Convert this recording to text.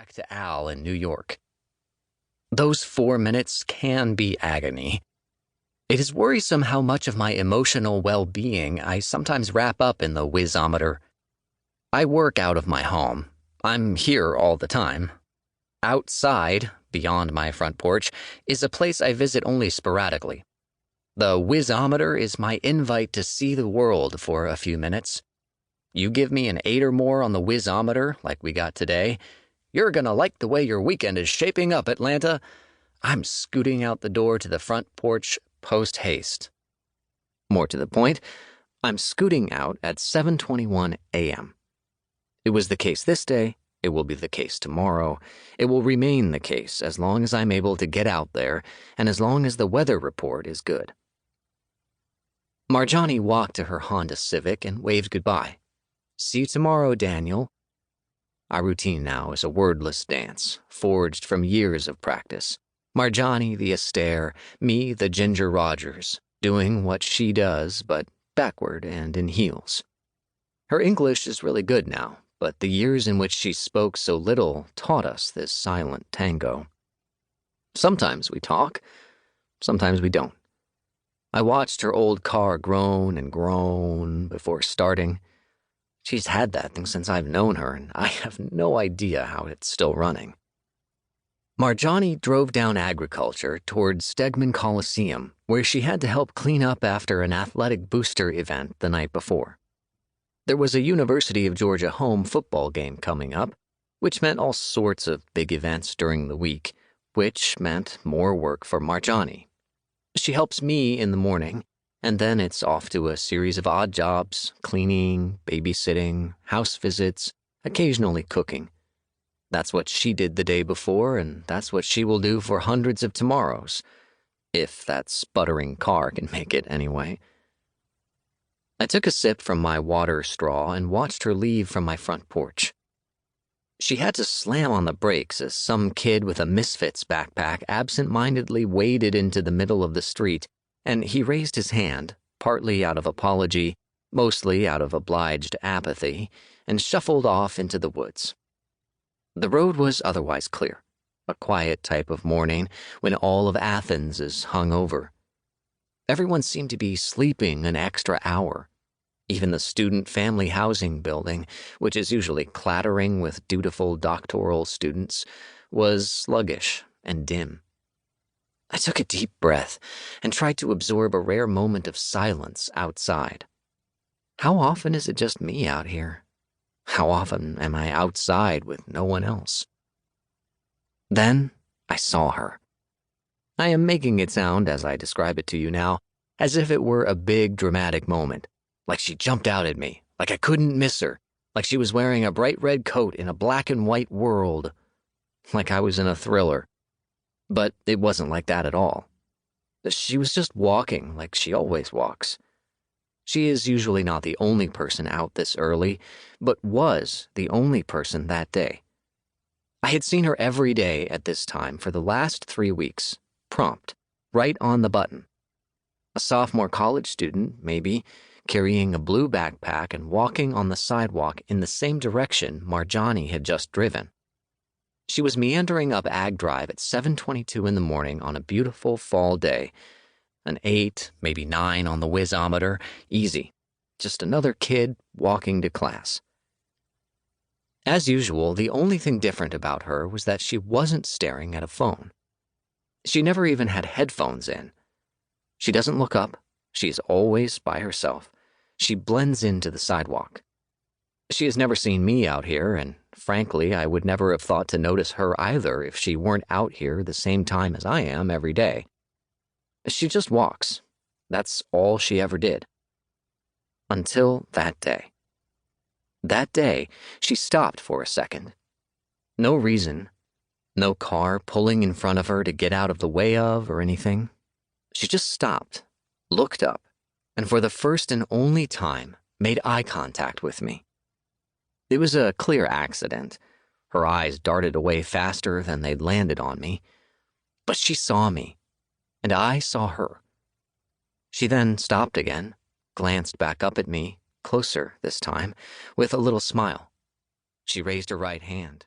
back to Al in New York. Those 4 minutes can be agony. It is worrisome how much of my emotional well-being I sometimes wrap up in the whizometer. I work out of my home. I'm here all the time. Outside, beyond my front porch, is a place I visit only sporadically. The whizometer is my invite to see the world for a few minutes. You give me an 8 or more on the whizometer, like we got today, you're gonna like the way your weekend is shaping up, Atlanta. I'm scooting out the door to the front porch post-haste. More to the point, I'm scooting out at 7:21 a.m. It was the case this day, it will be the case tomorrow, it will remain the case as long as I'm able to get out there and as long as the weather report is good. Marjani walked to her Honda Civic and waved goodbye. See you tomorrow, Daniel. Our routine now is a wordless dance, forged from years of practice. Marjani the Astaire, me the Ginger Rogers, doing what she does, but backward and in heels. Her English is really good now, but the years in which she spoke so little taught us this silent tango. Sometimes we talk, sometimes we don't. I watched her old car groan and groan before starting. She's had that thing since I've known her, and I have no idea how it's still running. Marjani drove down Agriculture toward Stegman Coliseum, where she had to help clean up after an athletic booster event the night before. There was a University of Georgia home football game coming up, which meant all sorts of big events during the week, which meant more work for Marjani. She helps me in the morning, and then it's off to a series of odd jobs, cleaning, babysitting, house visits, occasionally cooking. That's what she did the day before, and that's what she will do for hundreds of tomorrows, if that sputtering car can make it anyway. I took a sip from my water straw and watched her leave from my front porch. She had to slam on the brakes as some kid with a Misfits backpack absent-mindedly waded into the middle of the street, and he raised his hand, partly out of apology, mostly out of obliged apathy, and shuffled off into the woods. The road was otherwise clear, a quiet type of morning when all of Athens is hung over. Everyone seemed to be sleeping an extra hour. Even the student family housing building, which is usually clattering with dutiful doctoral students, was sluggish and dim. I took a deep breath and tried to absorb a rare moment of silence outside. How often is it just me out here? How often am I outside with no one else? Then I saw her. I am making it sound, as I describe it to you now, as if it were a big dramatic moment, like she jumped out at me, like I couldn't miss her, like she was wearing a bright red coat in a black and white world, like I was in a thriller. But it wasn't like that at all. She was just walking like she always walks. She is usually not the only person out this early, but was the only person that day. I had seen her every day at this time for the last 3 weeks, prompt, right on the button. A sophomore college student, maybe, carrying a blue backpack and walking on the sidewalk in the same direction Marjani had just driven. She was meandering up Ag Drive at 7:22 in the morning on a beautiful fall day. An 8, maybe 9 on the whizometer, easy. Just another kid walking to class. As usual, the only thing different about her was that she wasn't staring at a phone. She never even had headphones in. She doesn't look up. She is always by herself. She blends into the sidewalk. She has never seen me out here, and frankly, I would never have thought to notice her either if she weren't out here the same time as I am every day. She just walks. That's all she ever did. Until that day. That day, she stopped for a second. No reason. No car pulling in front of her to get out of the way of or anything. She just stopped, looked up, and for the first and only time, made eye contact with me. It was a clear accident. Her eyes darted away faster than they'd landed on me. But she saw me, and I saw her. She then stopped again, glanced back up at me, closer this time, with a little smile. She raised her right hand,